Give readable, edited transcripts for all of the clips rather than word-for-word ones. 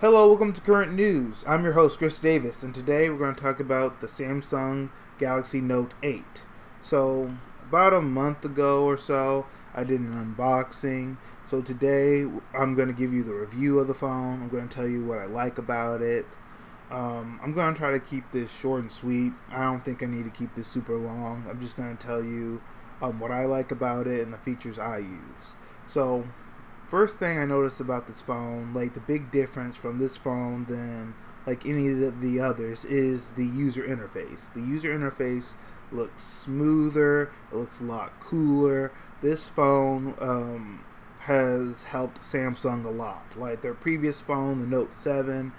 Hello, welcome to Current News. I'm your host, Chris Davis, and today we're going to talk about the Samsung Galaxy Note 8. So, about a month ago or so, I did an unboxing. So today, I'm going to give you the review of the phone. I'm going to tell you what I like about it. I'm going to try to keep this short and sweet. I don't think I need to keep this super long. I'm just going to tell you what I like about it and the features I use. So, first thing I noticed about this phone, like the big difference from this phone than like any of the others, is the user interface. The user interface looks smoother, it looks a lot cooler. This phone has helped Samsung a lot. Like their previous phone, the Note 7,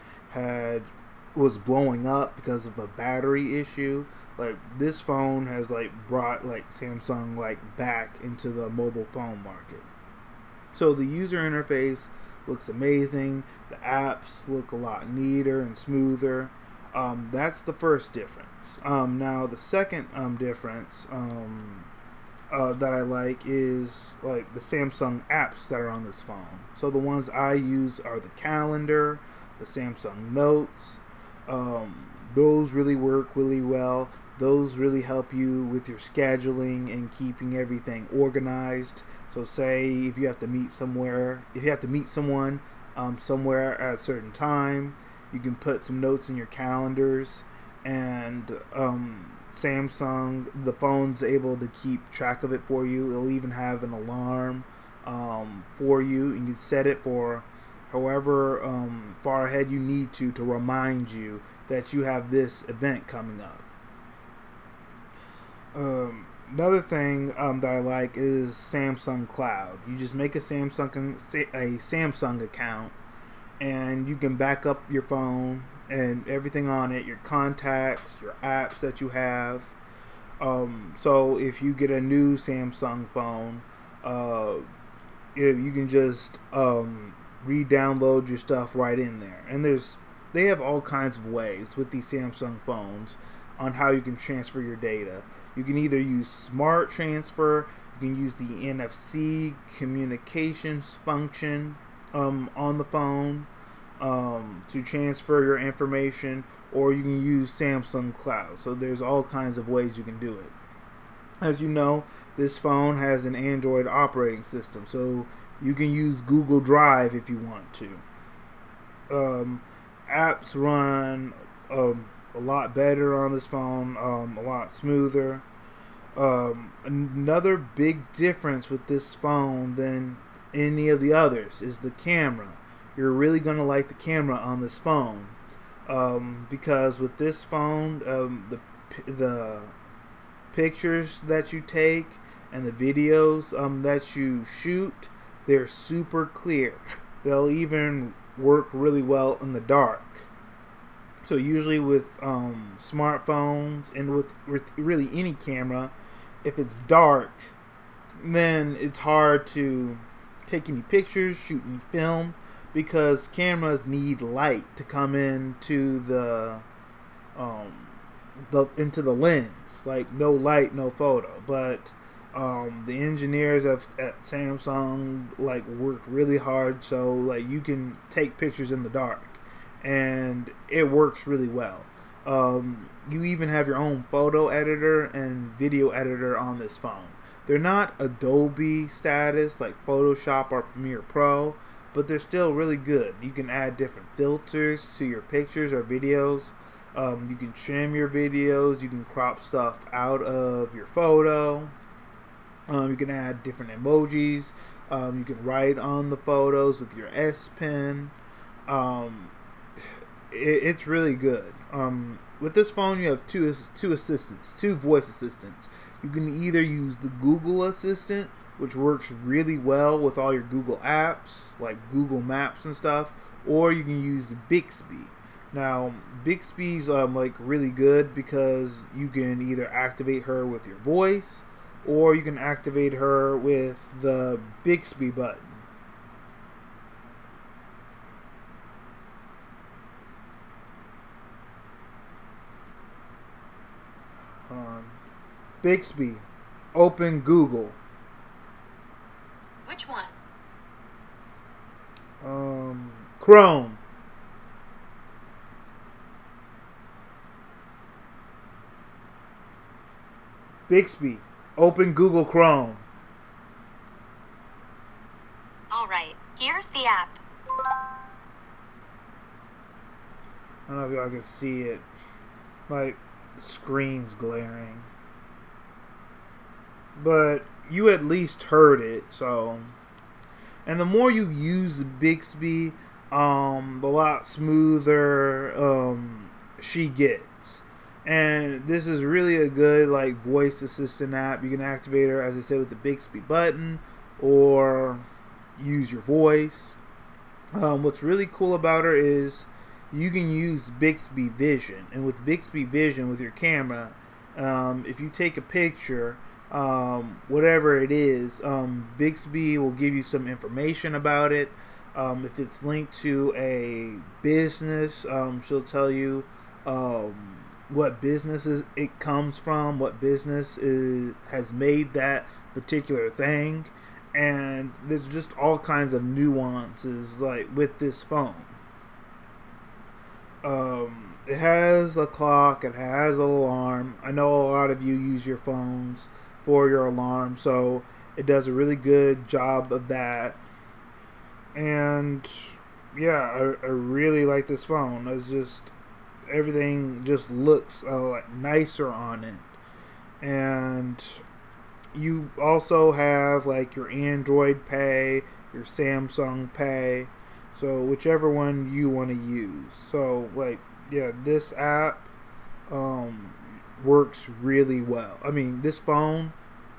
was blowing up because of a battery issue. Like this phone has brought Samsung back into the mobile phone market. So the user interface looks amazing. The apps look a lot neater and smoother. That's the first difference. Now the second difference that I like is the Samsung apps that are on this phone. So the ones I use are the calendar, the Samsung Notes. Those really work really well. Those really help you with your scheduling and keeping everything organized. So say if you have to meet somewhere, if you have to meet someone somewhere at a certain time, you can put some notes in your calendars, and Samsung, the phone's able to keep track of it for you. It'll even have an alarm for you, and you can set it for however far ahead you need to remind you that you have this event coming up. Another thing that I like is Samsung Cloud. You just make a Samsung account, and you can back up your phone and everything on it, your contacts, your apps that you have. So if you get a new Samsung phone, you can just re-download your stuff right in there. And they have all kinds of ways with these Samsung phones on how you can transfer your data. You can either use Smart Transfer, you can use the NFC communications function on the phone to transfer your information, or you can use Samsung Cloud. So there's all kinds of ways you can do it. As you know, this phone has an Android operating system, so you can use Google Drive if you want to. Apps run a lot better on this phone, a lot smoother. Another big difference with this phone than any of the others is the camera. You're really going to like the camera on this phone, because with this phone, the pictures that you take and the videos that you shoot, they're super clear. They'll even work really well in the dark. So usually with smartphones and with really any camera, if it's dark, then it's hard to take any pictures, shoot any film, because cameras need light to come into into the lens. Like no light, no photo. But the engineers at Samsung worked really hard, so you can take pictures in the dark, and it works really well. You even have your own photo editor and video editor on this phone. They're not Adobe status like Photoshop or Premiere Pro, but they're still really good. You can add different filters to your pictures or videos. You can trim your videos. You can crop stuff out of your photo. You can add different emojis. You can write on the photos with your S Pen. It's really good. With this phone, you have two assistants, two voice assistants. You can either use the Google Assistant, which works really well with all your Google apps, like Google Maps and stuff, or you can use Bixby. Now, Bixby's really good because you can either activate her with your voice, or you can activate her with the Bixby button. Bixby, open Google. Which one? Chrome. Bixby, open Google Chrome. Alright, here's the app. I don't know if y'all can see it. Like, the screen's glaring. But you at least heard it, so. And the more you use the Bixby, the lot smoother she gets. And this is really a good like voice assistant app. You can activate her, as I said, with the Bixby button, or use your voice. What's really cool about her is you can use Bixby Vision, and with Bixby Vision with your camera, if you take a picture, whatever it is, Bixby will give you some information about it. If it's linked to a business, she'll tell you what businesses it comes from, what business has made that particular thing. And there's just all kinds of nuances like with this phone. It has a clock, it has an alarm. I know a lot of you use your phones for your alarm, so it does a really good job of that. And yeah, I really like this phone. It's just, everything just looks like nicer on it. And you also have like your Android Pay, your Samsung Pay, so whichever one you want to use. So like, yeah, this app works really well. I mean, this phone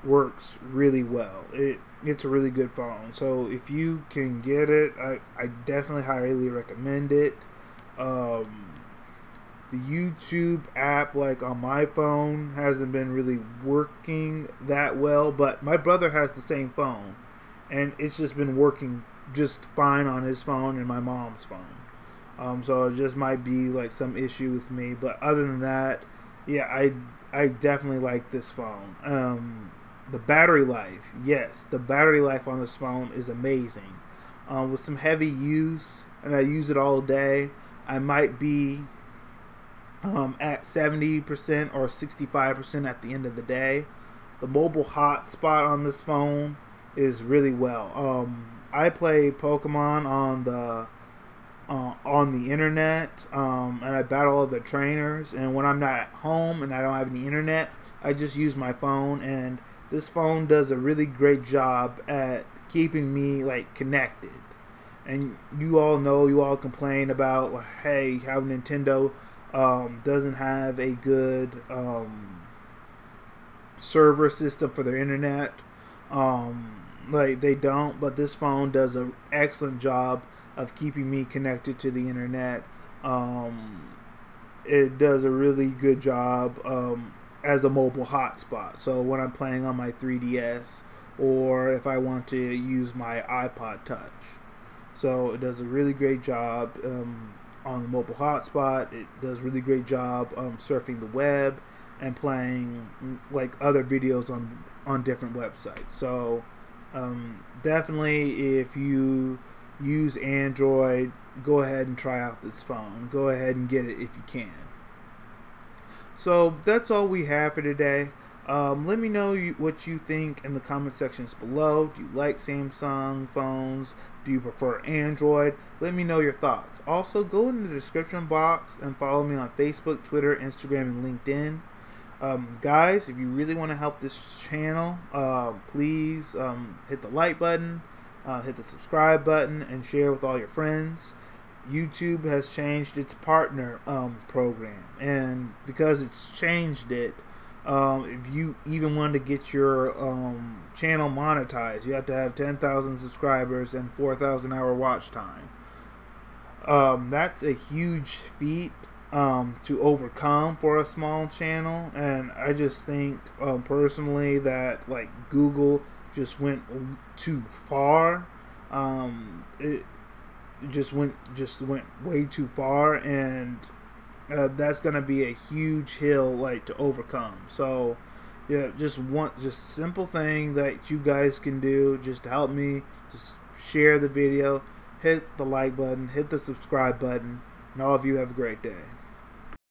works really well. It's a really good phone. So if you can get it, I definitely highly recommend it. The YouTube app, like on my phone, hasn't been really working that well, but my brother has the same phone, and it's just been working just fine on his phone and my mom's phone. So it just might be like some issue with me, but other than that, yeah, I definitely like this phone. The battery life, yes, the battery life on this phone is amazing. With some heavy use, and I use it all day, I might be at 70% or 65% at the end of the day. The mobile hotspot on this phone is really well. I play Pokemon on the internet, and I battle other trainers. And when I'm not at home and I don't have any internet, I just use my phone. And this phone does a really great job at keeping me like connected. And you all know, you all complain about, like, hey, how Nintendo doesn't have a good server system for their internet. Like, they don't, but this phone does an excellent job of keeping me connected to the internet. It does a really good job as a mobile hotspot. So when I'm playing on my 3DS, or if I want to use my iPod Touch. So it does a really great job on the mobile hotspot. It does a really great job surfing the web and playing like other videos on different websites. So definitely, if you use Android, go ahead and try out this phone. Go ahead and get it if you can. So that's all we have for today. Let me know what you think in the comment sections below. Do you like Samsung phones? Do you prefer Android? Let me know your thoughts. Also, go in the description box and follow me on Facebook, Twitter, Instagram, and LinkedIn. Guys, if you really want to help this channel, please hit the like button, hit the subscribe button, and share with all your friends. YouTube has changed its partner program, and because it's changed it, if you even want to get your channel monetized, you have to have 10,000 subscribers and 4,000 hour watch time. That's a huge feat to overcome for a small channel, and I just think personally that like Google just went too far. It just went way too far, and that's gonna be a huge hill like to overcome. So yeah, just simple thing that you guys can do just to help me. Just share the video, hit the like button, hit the subscribe button, and all of you have a great day.